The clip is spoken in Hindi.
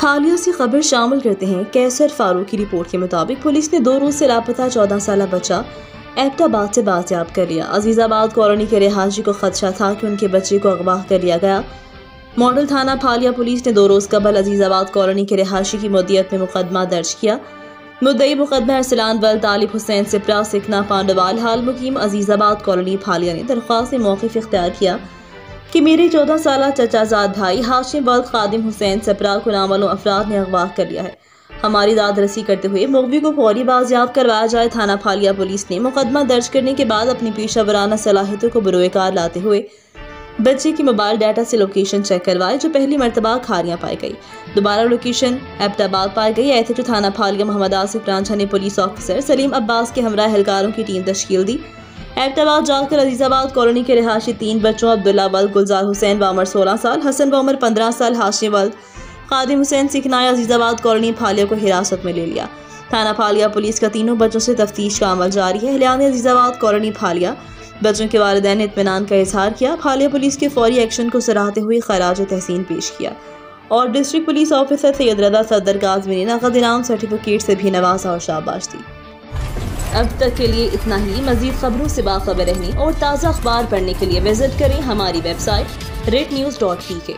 हालिया से खबर शामिल करते हैं। कैसर फारूक की रिपोर्ट के मुताबिक पुलिस ने 2 रोज से लापता 14 साल बच्चा एबटाबाद से बाजियाब कर लिया। अजीजाबाद कॉलोनी के रिहायशी को खदशा था कि उनके बच्चे को अगवा कर लिया गया। मॉडल थाना फालिया पुलिस ने 2 रोज कबल अजीजाबाद कॉलोनी के रिहायशी की मुद्दियत में मुकदमा दर्ज किया। मुद्दई मुकदमा अरसलान वल तालिब हुसैन सिपरा सिकना पांडवाल हाल मुकीम अजीजाबाद कॉलोनी फालिया ने दरख्वास्त से मौक़िफ़ इख्तियार किया कि मेरे 14 साल चचाजाद भाई हाशिम वल्द खादिम हुसैन सिपरा को नामालूम अफराद ने अगवा कर लिया है। हमारी दाद रसी करते हुए मुग़वी को फौरी बाजियाब करवाया जाए। थाना फालिया पुलिस ने मुकदमा दर्ज करने के बाद अपनी पेशा वराना सलाहियतों को बरोएकार लाते हुए बच्चे की मोबाइल डाटा से लोकेशन चेक करवाई, जो पहली मरतबा खारियां पाई गई। दोबारा लोकेशन एबटाबाद पाई गई। एसएचओ थाना फालिया मोहम्मद आसिफ रांझा ने पुलिस ऑफिसर सलीम अब्बास के हमरा एहलकारों की टीम तश्कील दी। एबटाबाद जाकर अजीजाबाद कॉलोनी के रिहायशी 3 बच्चों अब्दुल्ला वल्द गुलजार हुसैन वामर 16 साल, हसन वामर 15 साल, हाशिम वल्द खादिम हुसैन सिकनाया अजीजाबाद कॉलोनी फालिया को हिरासत में ले लिया। थाना फालिया पुलिस का तीनों बच्चों से तफ्तीश का अमल जारी है। अहलियाने अजीजाबाद कॉलोनी फालिया बच्चों के वालिदैन ने इत्मीनान का इजहार किया। फालिया पुलिस के फौरी एक्शन को सराहते हुए खराज तहसीन पेश किया और डिस्ट्रिक्ट पुलिस ऑफिसर सैयद रदा सदर गाज़मी ने नकद इनाम सर्टिफिकेट से भी नवाजा और शाबाश दी। अब तक के लिए इतना ही। मज़ीद खबरों से बाखबर रहने और ताज़ा अखबार पढ़ने के लिए विजिट करें हमारी वेबसाइट rednews.pk।